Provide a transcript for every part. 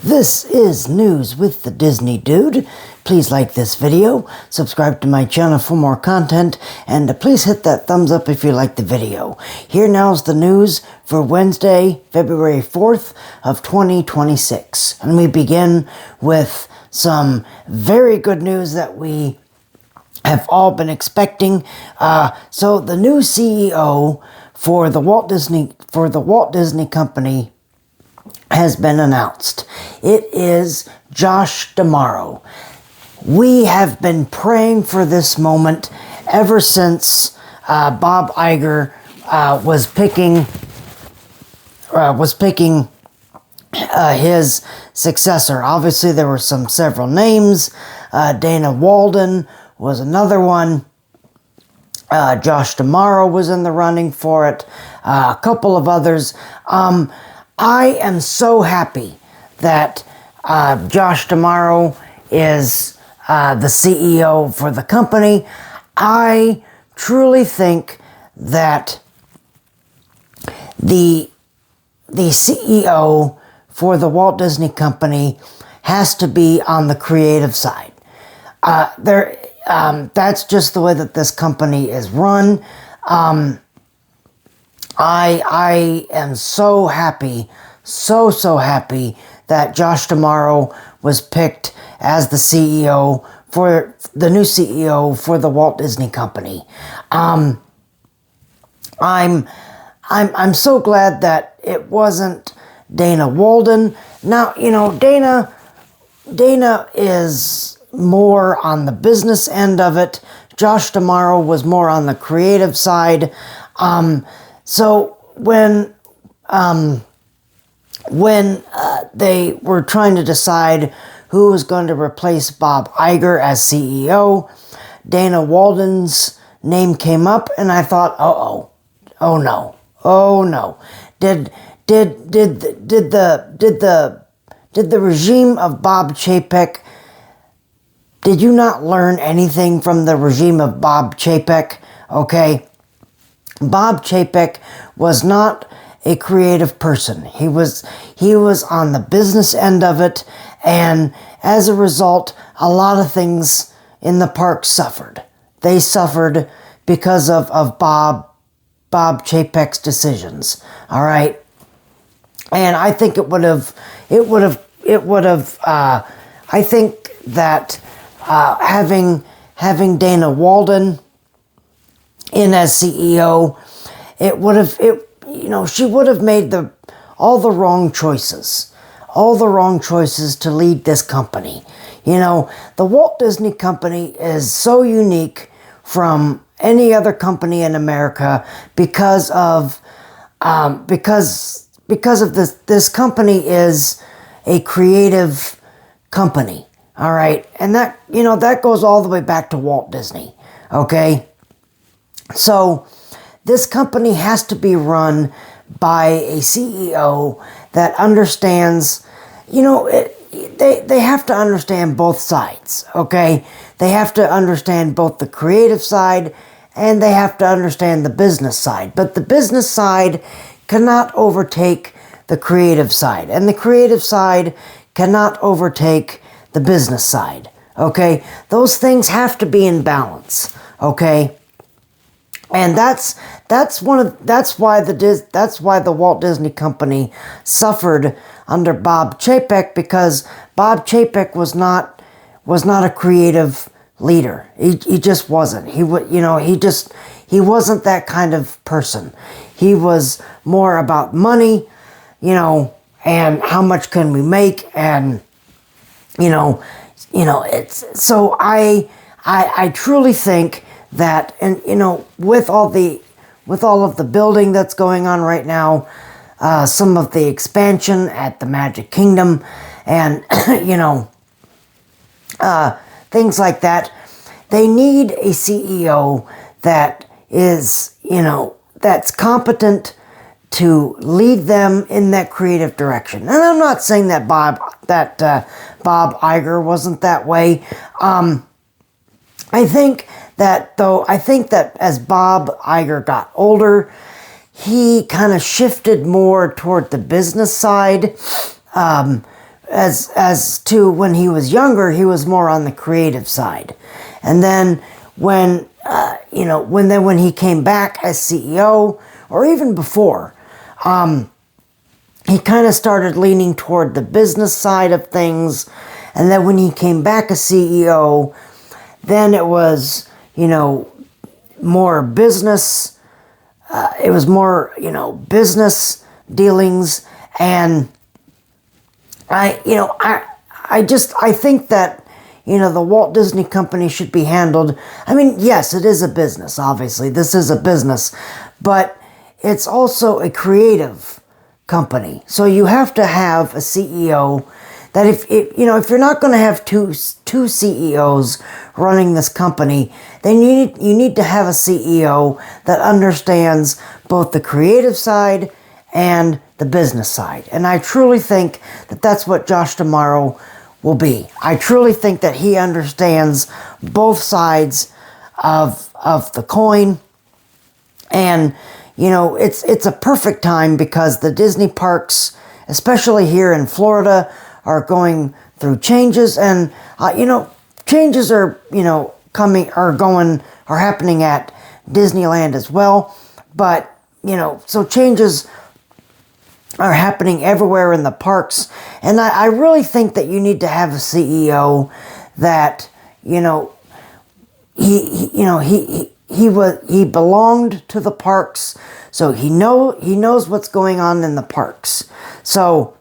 This is News with the Disney Dude. Please like this video, subscribe to my channel for more content, and please hit that thumbs up if you like the video. Here now's the news for Wednesday, February 4th of 2026. And we begin with some very good news that we have all been expecting. So the new CEO for the Walt Disney Company has been announced. It is Josh D'Amaro. We have been praying for this moment ever since Bob Iger was picking his successor. Obviously, there were several names. Dana Walden was another one. Josh D'Amaro was in the running for it. A couple of others. I am so happy that Josh D'Amaro is the CEO for the company. I truly think that the CEO for the Walt Disney Company has to be on the creative side. That's just the way that this company is run. I am so happy, so happy that Josh D'Amaro was picked as the new CEO for the Walt Disney Company. I'm so glad that it wasn't Dana Walden. Now, you know, Dana is more on the business end of it. Josh D'Amaro was more on the creative side. So when they were trying to decide who was going to replace Bob Iger as CEO, Dana Walden's name came up, and I thought, oh no. Did the regime of Bob Chapek? Did you not learn anything from the regime of Bob Chapek? Okay. Bob Chapek was not a creative person. He was on the business end of it, and as a result, a lot of things in the park suffered. They suffered because of Bob Chapek's decisions. All right, and I think it would have. I think that having Dana Walden in as CEO, she would have made all the wrong choices to lead this company. You know, the Walt Disney Company is so unique from any other company in America because of this company is a creative company. All right, and that goes all the way back to Walt Disney. Okay. So this company has to be run by a CEO that understands, they have to understand both sides, okay? They have to understand both the creative side and they have to understand the business side. But the business side cannot overtake the creative side, and the creative side cannot overtake the business side, okay? Those things have to be in balance, okay? And that's why the Walt Disney Company suffered under Bob Chapek, because Bob Chapek was not a creative leader. He just wasn't. He wasn't that kind of person. He was more about money, and how much can we make, and it's so I truly think that, and with all of the building that's going on right now, some of the expansion at the Magic Kingdom, and things like that, they need a CEO that is that's competent to lead them in that creative direction. And I'm not saying that Bob Iger wasn't that way. I think that as Bob Iger got older, he kind of shifted more toward the business side. as to when he was younger, he was more on the creative side. And then when when he came back as CEO, or even before, he kind of started leaning toward the business side of things. And then when he came back as CEO, then it was, more business. It was more, business dealings. And I think that, the Walt Disney Company should be handled. I mean, yes, it is a business, obviously. This is a business. But it's also a creative company. So you have to have a CEO that if you're not going to have two CEOs running this company, then you need to have a CEO that understands both the creative side and the business side. And I truly think that that's what Josh D'Amaro will be. I truly think that he understands both sides of the coin. And it's a perfect time because the Disney parks, especially here in Florida, are going through changes, and changes are happening at Disneyland as well. But so changes are happening everywhere in the parks, and I really think that you need to have a CEO that he belonged to the parks, so he knows what's going on in the parks. So,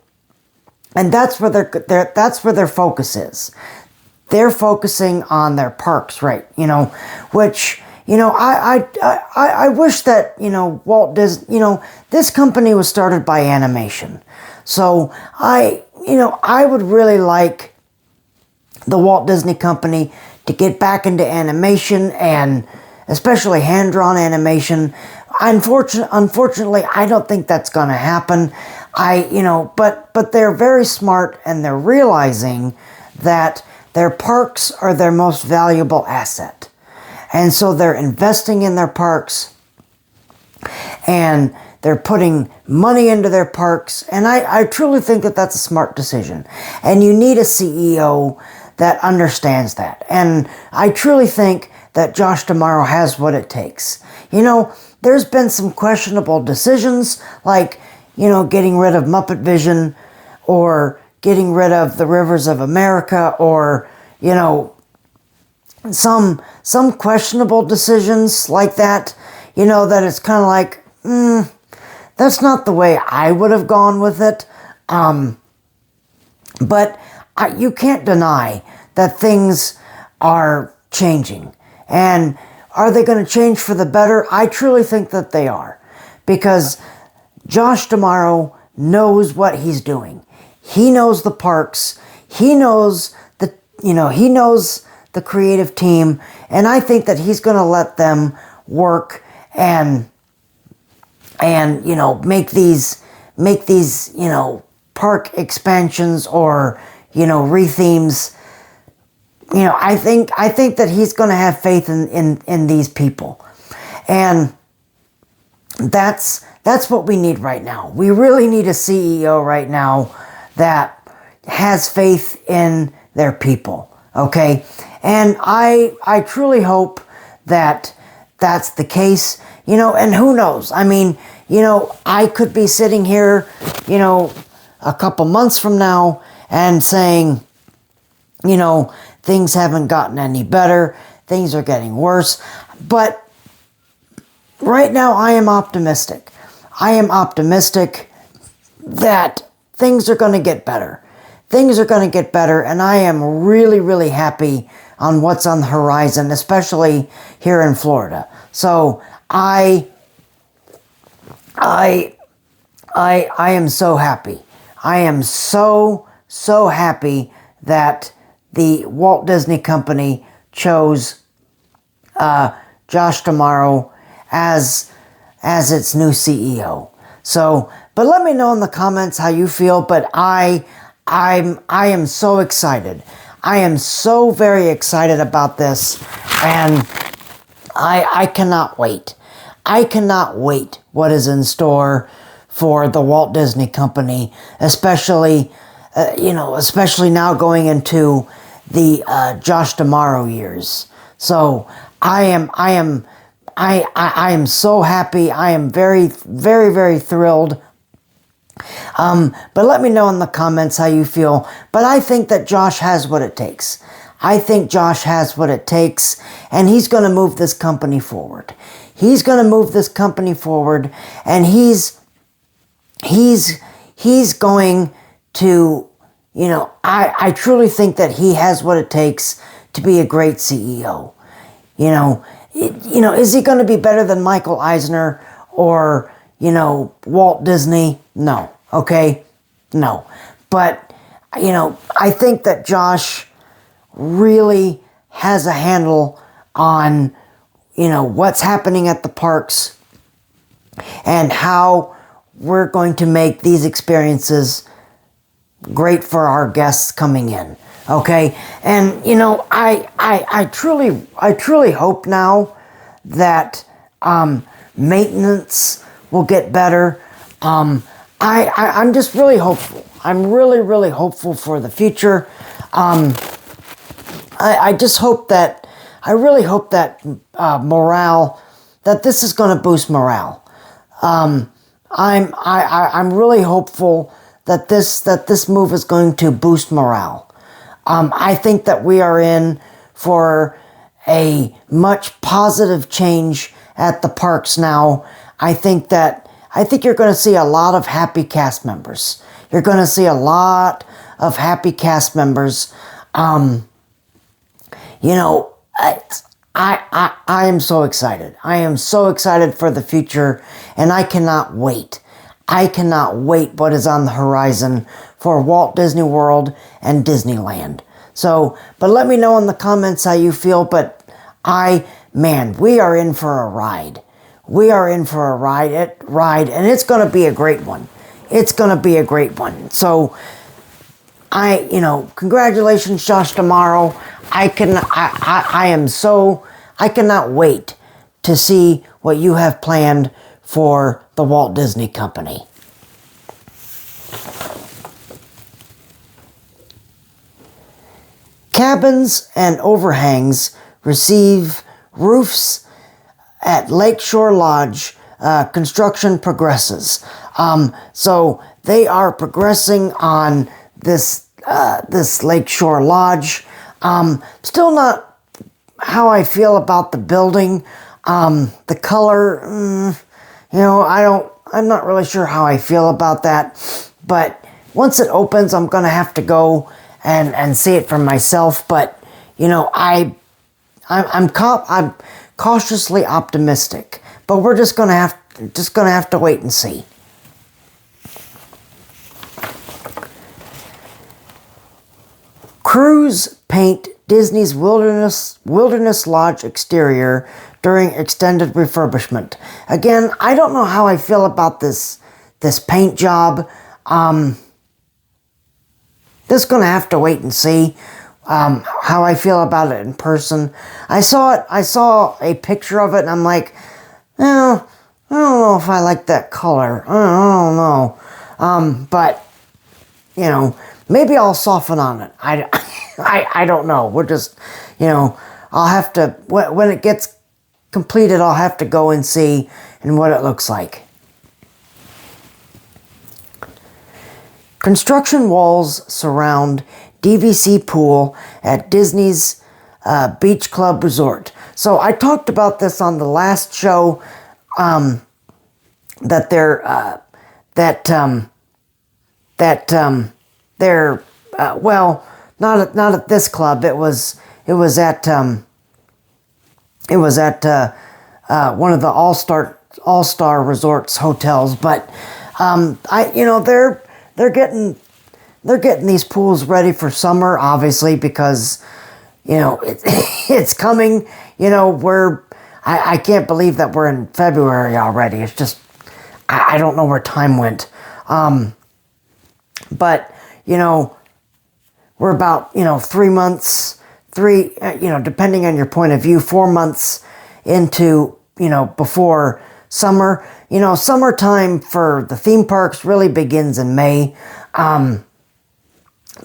and that's where their focus is. They're focusing on their parks, right? Which I wish that Walt Disney. This company was started by animation, so I would really like the Walt Disney Company to get back into animation, and especially hand-drawn animation. Unfortunately, I don't think that's going to happen. But they're very smart, and they're realizing that their parks are their most valuable asset. And so they're investing in their parks, and they're putting money into their parks. And I truly think that that's a smart decision. And you need a CEO that understands that. And I truly think that Josh D'Amaro has what it takes. There's been some questionable decisions, like, getting rid of Muppet Vision, or getting rid of the Rivers of America, or, some questionable decisions like that, that it's kind of like, that's not the way I would have gone with it. But you can't deny that things are changing. And are they going to change for the better? I truly think that they are. Because Josh D'Amaro knows what he's doing. He knows the parks. He knows the creative team. And I think that he's going to let them work and make these park expansions, or rethemes. I think that he's going to have faith in these people. And that's what we need right now. We really need a CEO right now that has faith in their people. Okay? And I truly hope that that's the case. And who knows? I mean, I could be sitting here, a couple months from now and saying, things haven't gotten any better. Things are getting worse. But right now, I am optimistic. I am optimistic that things are going to get better. Things are going to get better, and I am really, really happy on what's on the horizon, especially here in Florida. So I am so happy. I am so happy that the Walt Disney Company chose Josh D'Amaro as its new CEO. So, but let me know in the comments how you feel. But I am so excited. I am so very excited about this, and I cannot wait. I cannot wait what is in store for the Walt Disney Company, especially especially now going into the Josh D'Amaro years. So I am so happy. I am very, very, very thrilled. But let me know in the comments how you feel. But I think that Josh has what it takes. I think Josh has what it takes, and he's going to move this company forward. He's going to move this company forward, and he's going to, I truly think that he has what it takes to be a great CEO. Is he going to be better than Michael Eisner or, Walt Disney? No. Okay? No. But, I think that Josh really has a handle on, what's happening at the parks and how we're going to make these experiences great for our guests coming in. Okay? And, I truly hope now that maintenance will get better. I'm just really hopeful. I'm really, really hopeful for the future. I just hope that, I really hope that morale, that this is going to boost morale. I'm really hopeful that this move is going to boost morale. I think that we are in for a much positive change at the parks now. I think you're going to see a lot of happy cast members. You're going to see a lot of happy cast members. I am so excited. I am so excited for the future, and I cannot wait. I cannot wait what is on the horizon for Walt Disney World and Disneyland. So, but let me know in the comments how you feel, but we are in for a ride. We are in for a ride, and it's going to be a great one. It's going to be a great one. So, congratulations, Josh D'Amaro. I cannot wait to see what you have planned for the Walt Disney Company. Cabins and overhangs receive roofs at Lakeshore Lodge. Construction progresses. So they are progressing on this Lakeshore Lodge. Still not how I feel about the building. The color, I'm not really sure how I feel about that. But once it opens, I'm going to have to go and see it for myself. But, I'm cautiously optimistic. But we're just going to have to wait and see. Crews paint Disney's Wilderness Lodge exterior during extended refurbishment. Again, I don't know how I feel about this paint job. Just gonna have to wait and see how I feel about it in person. I saw a picture of it, and I'm like, I don't know if I like that color. I don't know. But maybe I'll soften on it. I don't know. We're just, I'll have to, when it gets completed, I'll have to go and see and what it looks like. Construction walls surround DVC pool at Disney's Beach Club Resort. So I talked about this on the last show, that they're not at this club. It was at one of the All-Star Resorts hotels. But they're getting these pools ready for summer, obviously, because it's coming. I can't believe that we're in February already. It's just I don't know where time went. But we're about 3 months, depending on your point of view, 4 months into before summer. Summertime for the theme parks really begins in May.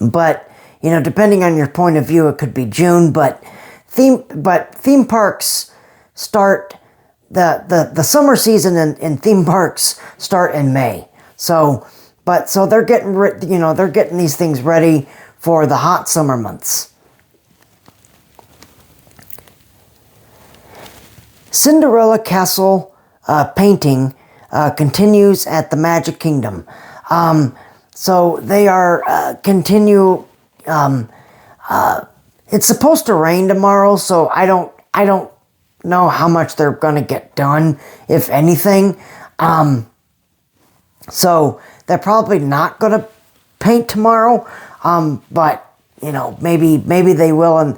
But, depending on your point of view, it could be June. But theme parks start, the summer season in theme parks start in May. So they're getting these things ready for the hot summer months. Cinderella Castle painting continues at the Magic Kingdom. So they are continue. It's supposed to rain tomorrow, so I don't know how much they're going to get done, if anything. So they're probably not going to paint tomorrow. But maybe they will in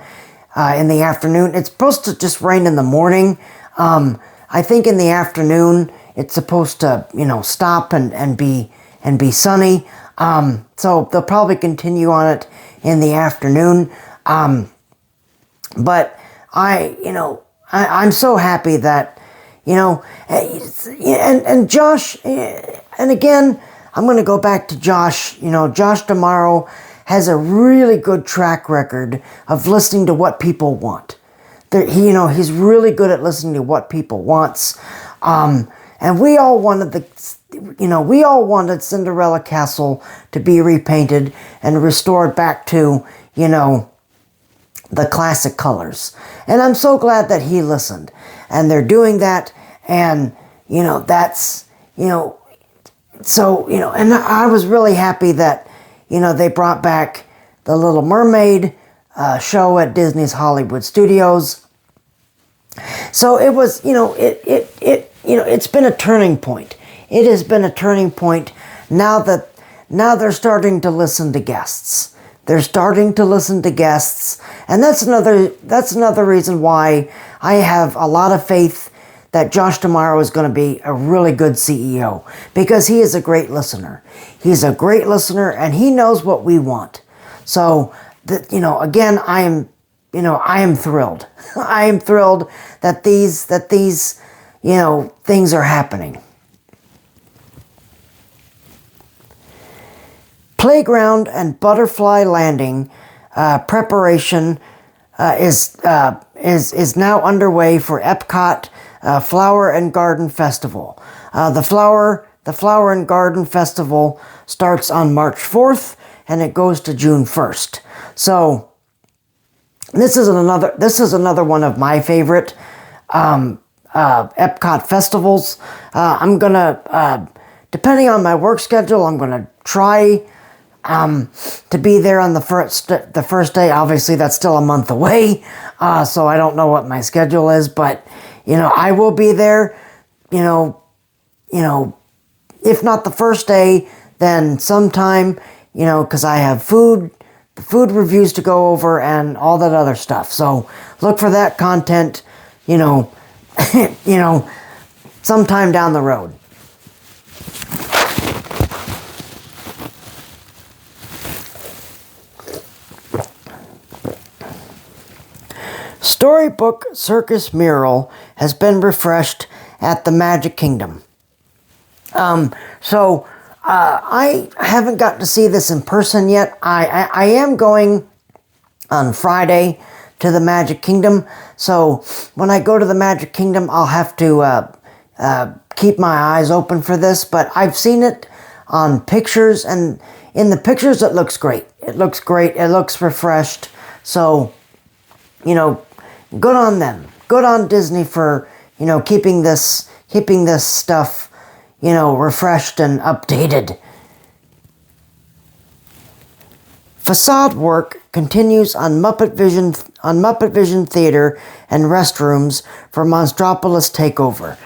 the afternoon. It's supposed to just rain in the morning. I think in the afternoon it's supposed to stop and be sunny. So they'll probably continue on it in the afternoon. But I'm so happy that and Josh, and again, I'm going to go back to Josh. Josh D'Amaro has a really good track record of listening to what people want. He's really good at listening to what people wants. And we all wanted Cinderella Castle to be repainted and restored back to, the classic colors. And I'm so glad that he listened. And they're doing that. And, that's, so, and I was really happy that, they brought back the Little Mermaid show at Disney's Hollywood Studios. So it was, it's been a turning point. It has been a turning point now they're starting to listen to guests. They're starting to listen to guests. And that's another reason why I have a lot of faith that Josh D'Amaro is going to be a really good CEO, because he is a great listener. He's a great listener, and he knows what we want. So, again, I am thrilled. I am thrilled that these things are happening. Playground and Butterfly Landing preparation is now underway for Epcot Flower and Garden Festival. The Flower and Garden Festival starts on March 4th and it goes to June 1st. So this is another one of my favorite Epcot festivals. I'm gonna, depending on my work schedule, I'm gonna try to be there on the first day. Obviously, that's still a month away, so I don't know what my schedule is, but I will be there. If not the first day, then sometime. Because I have food reviews to go over and all that other stuff. So look for that content. Sometime down the road. Storybook Circus mural has been refreshed at the Magic Kingdom. I haven't gotten to see this in person yet. I am going on Friday to the Magic Kingdom. So when I go to the Magic Kingdom, I'll have to keep my eyes open for this. But I've seen it on pictures, and in the pictures it looks great. It looks great. It looks refreshed. So, good on them. Good on Disney for, keeping this stuff, refreshed and updated. Facade work continues on Muppet Vision Theater and restrooms for Monstropolis Takeover.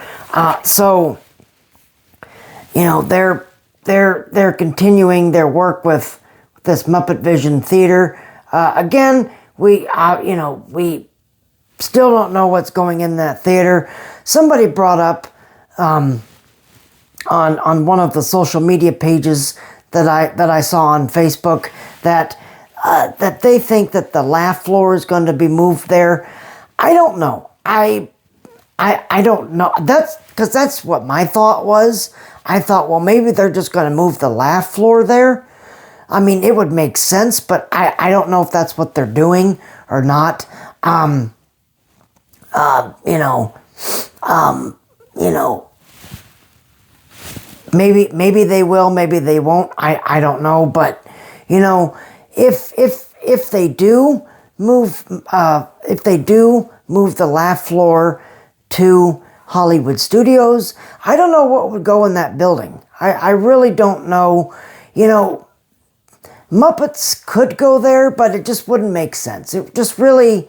They're continuing their work with this Muppet Vision Theater. Again, we still don't know what's going in that theater. Somebody brought up on one of the social media pages that I saw on Facebook that they think that the laugh floor is going to be moved there. I don't know. I don't know. That's what my thought was. I thought, well, maybe they're just going to move the laugh floor there. I mean, it would make sense, but I don't know if that's what they're doing or not. You know, you know, maybe they will, maybe they won't. I don't know, but you know, if they do move the laugh floor to Hollywood Studios, I don't know what would go in that building. I really don't know. You know, Muppets could go there, but it just wouldn't make sense. It just really,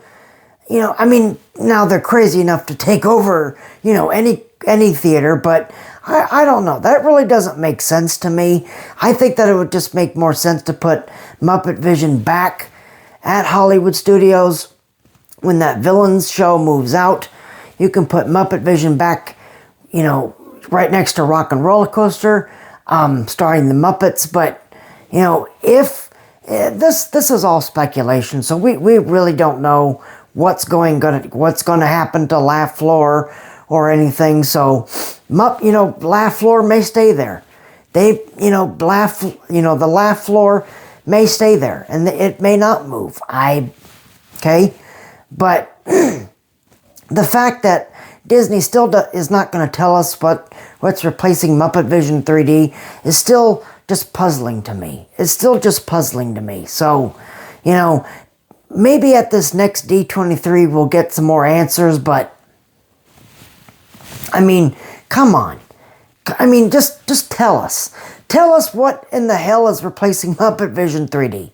you know, I mean, now they're crazy enough to take over, you know, any theater, but I don't know. That really doesn't make sense to me. I think that it would just make more sense to put Muppet Vision back at Hollywood Studios. When that Villains show moves out, you can put Muppet Vision back, you know, right next to Rock and Roller Coaster, starring the Muppets. But, you know, if this is all speculation, so we really don't know what's going to happen to Laugh Floor or anything. So, you know, Laugh Floor may stay there. The Laugh Floor may stay there, and it may not move. Okay, but the fact that Disney still is not going to tell us what's replacing Muppet Vision 3D is still just puzzling to me. It's still just puzzling to me. So, you know, maybe at this next D23 we'll get some more answers, but I mean, come on. I mean, just tell us. Tell us what in the hell is replacing Muppet Vision 3D.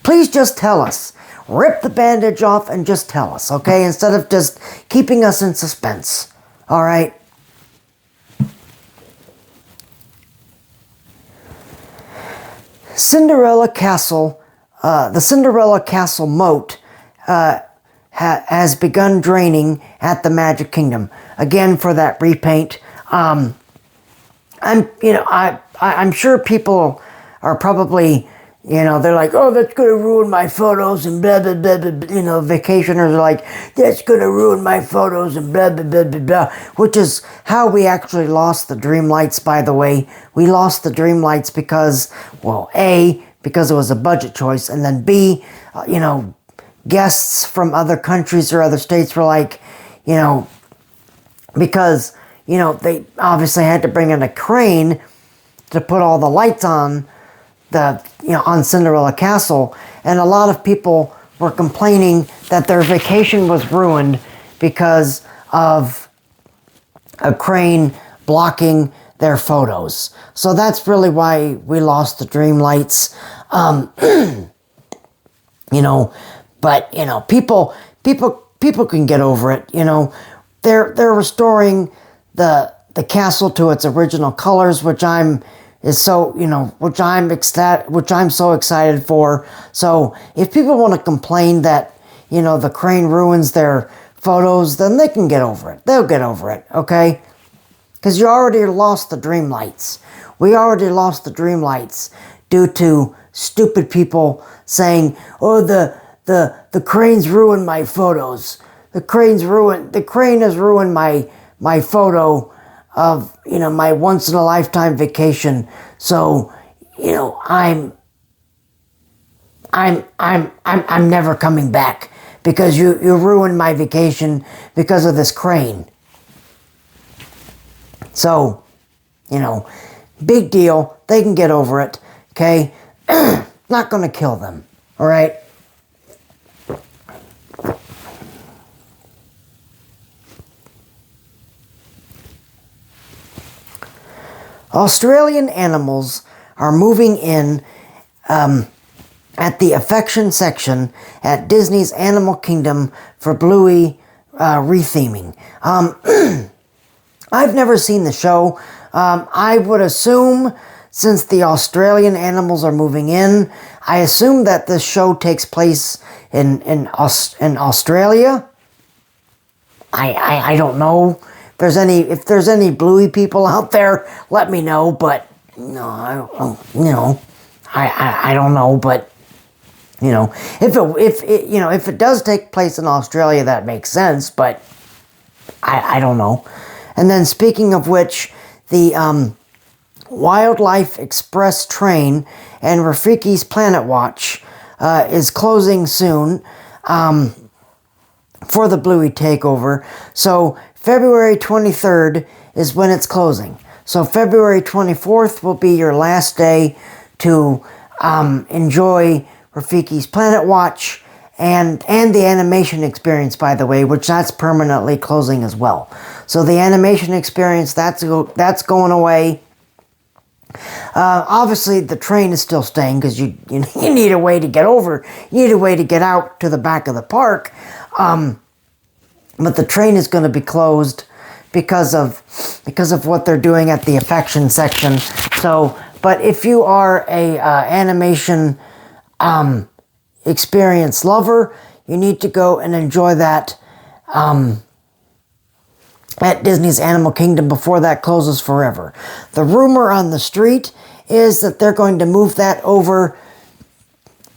Please just tell us. Rip the bandage off and just tell us, okay? Instead of just keeping us in suspense. All right? Cinderella Castle, the Cinderella Castle moat has begun draining at the Magic Kingdom. Again, for that repaint. I'm sure people are probably, you know, they're like, oh, that's going to ruin my photos and blah, blah, blah, blah. You know, vacationers are like, that's going to ruin my photos and blah, blah, blah, blah, blah. Which is how we actually lost the Dreamlights, by the way. We lost the Dreamlights because, well, A, because it was a budget choice, and then B, you know, guests from other countries or other states were like, you know, because, you know, they obviously had to bring in a crane to put all the lights on on Cinderella Castle, and a lot of people were complaining that their vacation was ruined because of a crane blocking their photos. So that's really why we lost the Dreamlights. You know, but you know, people can get over it. You know, they're restoring the castle to its original colors, which I'm so excited for. So if people want to complain that, you know, the crane ruins their photos, then they can get over it. They'll get over it, okay? Because you already lost the Dreamlights. We already lost the Dreamlights due to stupid people saying, oh, the cranes ruined my photos. The crane has ruined my photo of, you know, my once in a lifetime vacation. So, you know, I'm never coming back because you ruined my vacation because of this crane. So, you know, big deal. They can get over it. Okay? Not going to kill them. All right? Australian animals are moving in at the affection section at Disney's Animal Kingdom for Bluey retheming. I've never seen the show. I would assume, since the Australian animals are moving in, I assume that this show takes place in Australia. I don't know. If there's any Bluey people out there, let me know. But no, I don't know. But you know, if it does take place in Australia, that makes sense. But I don't know. And then speaking of which, the Wildlife Express train and Rafiki's Planet Watch is closing soon for the Bluey takeover. So February 23rd is when it's closing. So February 24th will be your last day to enjoy Rafiki's Planet Watch and the animation experience, by the way, which that's permanently closing as well. So the animation experience, that's going away. Obviously, the train is still staying because you need a way to get over. You need a way to get out to the back of the park. But the train is going to be closed because of what they're doing at the affection section. So, but if you are a animation experience lover, you need to go and enjoy that at Disney's Animal Kingdom before that closes forever. The rumor on the street is that they're going to move that over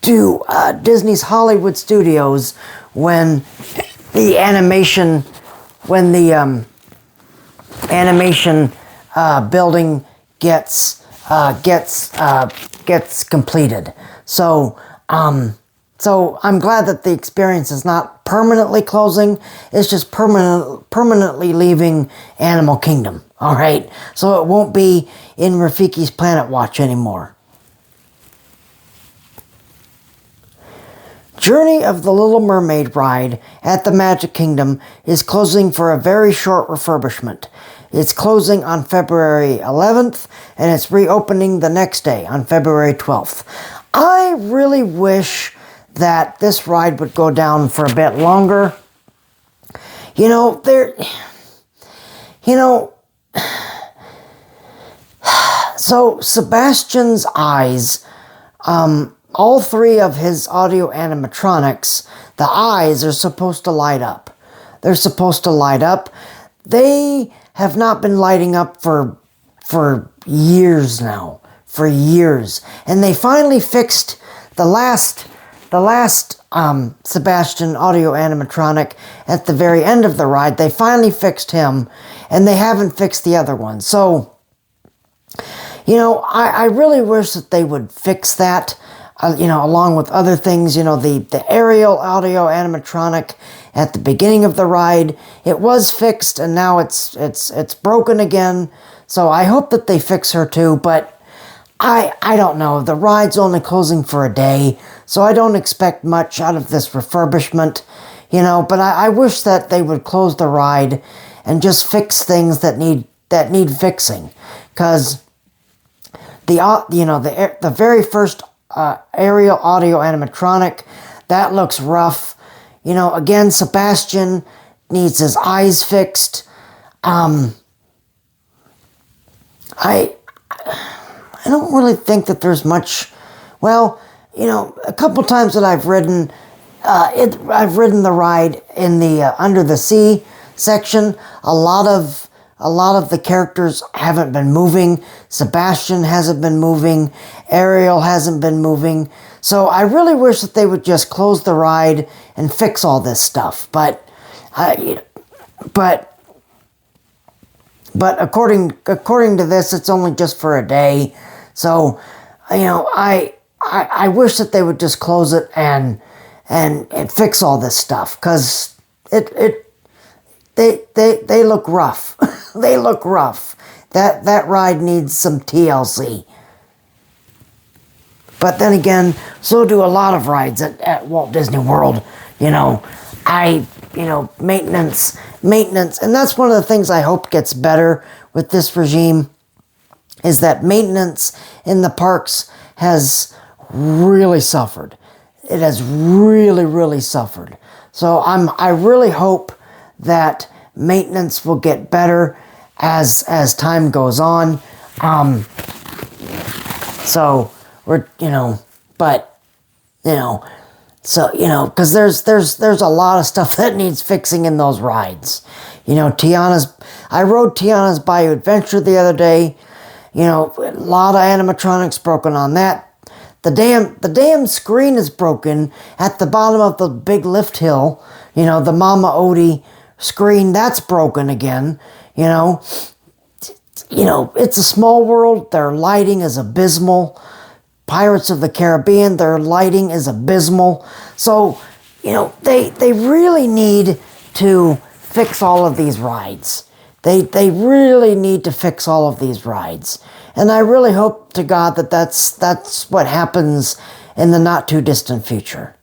to Disney's Hollywood Studios when the animation building gets completed. So I'm glad that the experience is not permanently closing. It's just permanently leaving Animal Kingdom. All right. So it won't be in Rafiki's Planet Watch anymore. Journey of the Little Mermaid ride at the Magic Kingdom is closing for a very short refurbishment. It's closing on February 11th, and it's reopening the next day on February 12th. I really wish that this ride would go down for a bit longer. So Sebastian's eyes, all three of his audio animatronics, the eyes are supposed to light up. They're supposed to light up. They have not been lighting up for years now. For years. And they finally fixed the last Sebastian audio animatronic at the very end of the ride. They finally fixed him, and they haven't fixed the other one. So, I really wish that they would fix that. Along with other things, the aerial audio animatronic at the beginning of the ride, it was fixed, and now it's broken again. So I hope that they fix her too, but I don't know. The ride's only closing for a day, so I don't expect much out of this refurbishment, but I wish that they would close the ride and just fix things that need fixing, because the very first aerial audio animatronic, that looks rough. Again, Sebastian needs his eyes fixed. I don't really think that there's much. Well, a couple times that I've ridden the ride in the Under the Sea section. A lot of the characters haven't been moving. Sebastian hasn't been moving. Ariel hasn't been moving. So I really wish that they would just close the ride and fix all this stuff. But according to this, it's only just for a day. So, I wish that they would just close it and fix all this stuff, because they look rough. They look rough. That ride needs some TLC. But then again, so do a lot of rides at Walt Disney World. Maintenance, and that's one of the things I hope gets better with this regime, is that maintenance in the parks has really suffered. It has really, really suffered. So I really hope that maintenance will get better as time goes on. So we're, because there's a lot of stuff that needs fixing in those rides. I rode Tiana's Bayou Adventure the other day. A lot of animatronics broken on that. The damn screen is broken at the bottom of the big lift hill. The Mama Odie screen, that's broken again. you know, it's a small world. Their lighting is abysmal. Pirates of the Caribbean, their lighting is abysmal. So, you know, they really need to fix all of these rides. They really need to fix all of these rides. And I really hope to God that that's what happens in the not too distant future.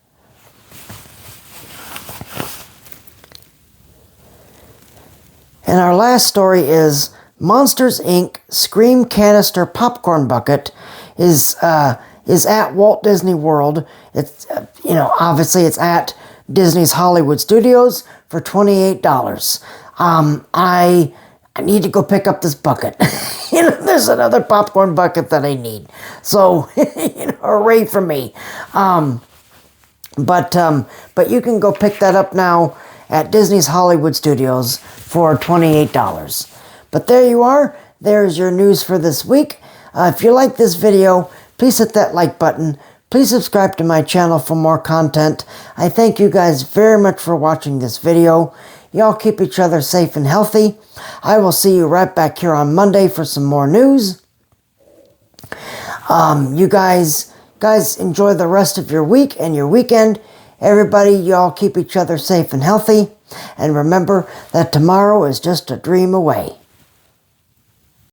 And our last story is Monsters Inc. Scream Canister Popcorn Bucket is at Walt Disney World. It's you know, obviously it's at Disney's Hollywood Studios for $28. I need to go pick up this bucket. You know, there's another popcorn bucket that I need. So, you know, hooray for me. But you can go pick that up now at Disney's Hollywood Studios for $28. But there you are. There's your news for this week. If you like this video, please hit that like button. Please subscribe to my channel for more content. I thank you guys very much for watching this video. Y'all keep each other safe and healthy. I will see you right back here on Monday for some more news. You guys enjoy the rest of your week and your weekend. Everybody, y'all keep each other safe and healthy. And remember that tomorrow is just a dream away.